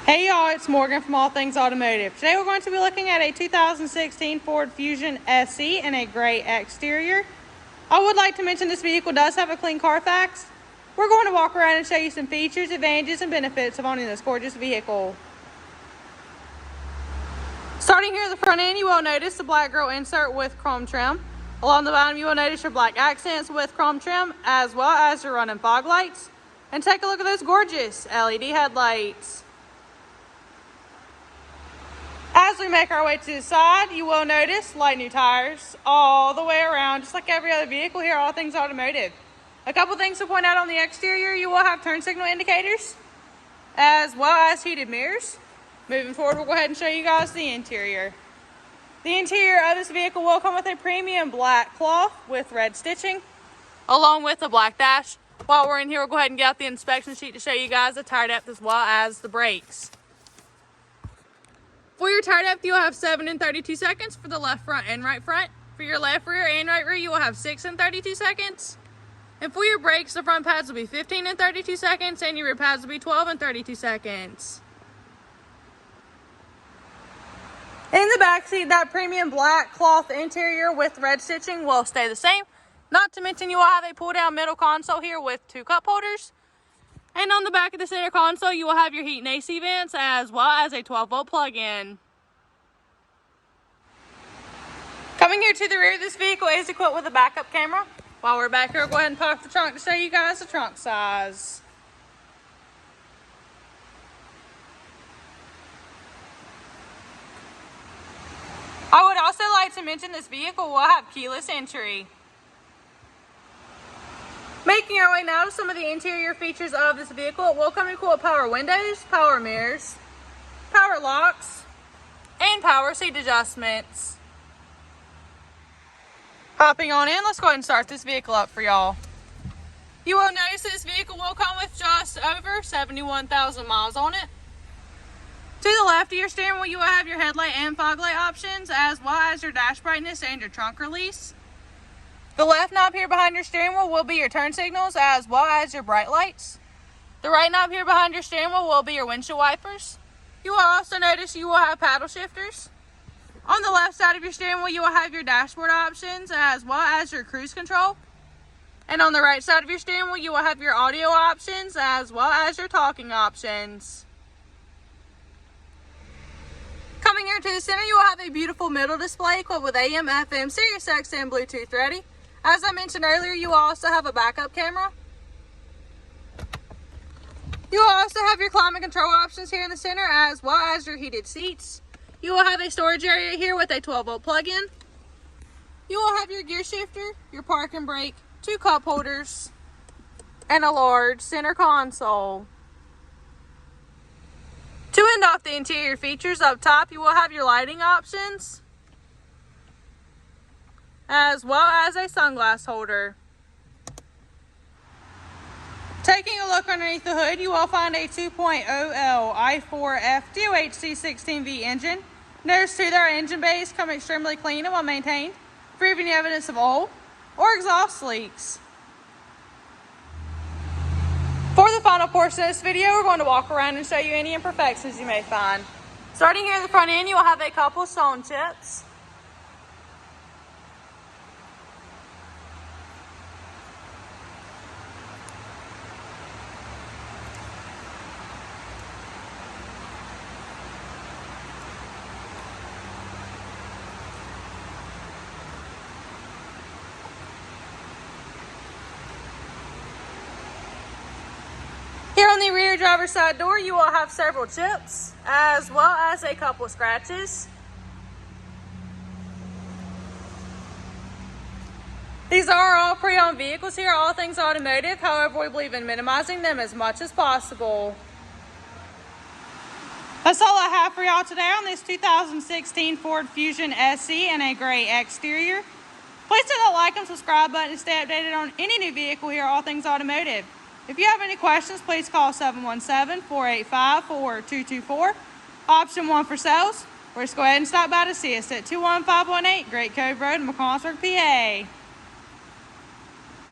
Hey y'all, it's Morgan from All Things Automotive. Today we're going to be looking at a 2016 Ford Fusion SE in a gray exterior. I would like to mention this vehicle does have a clean CARFAX. We're going to walk around and show you some features, advantages, and benefits of owning this gorgeous vehicle. Starting here at the front end, you will notice the black grille insert with chrome trim. Along the bottom, you will notice your black accents with chrome trim, as well as your running fog lights. And take a look at those gorgeous LED headlights. As we make our way to the side, you will notice light new tires all the way around, just like every other vehicle here, All Things Automotive. A couple things to point out on the exterior: you will have turn signal indicators, as well as heated mirrors. Moving forward, we'll go ahead and show you guys the interior. The interior of this vehicle will come with a premium black cloth with red stitching, along with a black dash. While we're in here, we'll go ahead and get out the inspection sheet to show you guys the tire depth as well as the brakes. For your tire depth, you'll have 7 and 32 seconds for the left front and right front. For your left rear and right rear, you will have 6 and 32 seconds. And for your brakes, the front pads will be 15 and 32 seconds, and your rear pads will be 12 and 32 seconds. In the back seat, that premium black cloth interior with red stitching will stay the same. Not to mention, you will have a pull-down middle console here with 2 cup holders. And on the back of the center console, you will have your heat and AC vents, as well as a 12-volt plug-in. Coming here to the rear, this vehicle is equipped with a backup camera. While we're back here, we'll go ahead and pop the trunk to show you guys the trunk size. I would also like to mention this vehicle will have keyless entry. Making our way now to some of the interior features of this vehicle, it will come equipped with power windows, power mirrors, power locks, and power seat adjustments. Hopping on in, let's go ahead and start this vehicle up for y'all. You will notice this vehicle will come with just over 71,000 miles on it. To the left of your steering wheel, you will have your headlight and fog light options, as well as your dash brightness and your trunk release. The left knob here behind your steering wheel will be your turn signals, as well as your bright lights. The right knob here behind your steering wheel will be your windshield wipers. You will also notice you will have paddle shifters. On the left side of your steering wheel, you will have your dashboard options, as well as your cruise control. And on the right side of your steering wheel, you will have your audio options, as well as your talking options. Coming here to the center, you will have a beautiful middle display equipped with AM, FM, Sirius XM, Bluetooth ready. As I mentioned earlier, you will also have a backup camera. You will also have your climate control options here in the center, as well as your heated seats. You will have a storage area here with a 12-volt plug-in. You will have your gear shifter, your park and brake, 2 cup holders, and a large center console. To end off the interior features, up top you will have your lighting options, as well as a sunglass holder. Taking a look underneath the hood, you will find a 2.0L i4F DOHC 16V engine. Notice too that our engine bays come extremely clean and well maintained, free of any evidence of oil or exhaust leaks. For the final portion of this video, we're going to walk around and show you any imperfections you may find. Starting here at the front end, you will have a couple of stone chips. Here on the rear driver's side door, you will have several chips, as well as a couple scratches. These are all pre-owned vehicles here, All Things Automotive. However, we believe in minimizing them as much as possible. That's all I have for y'all today on this 2016 Ford Fusion SE in a gray exterior. Please hit that like and subscribe button to stay updated on any new vehicle here, All Things Automotive. If you have any questions, please call 717-485-4224. Option 1 for sales. Or just go ahead and stop by to see us at 21518 Great Cove Road in McCollsburg, PA.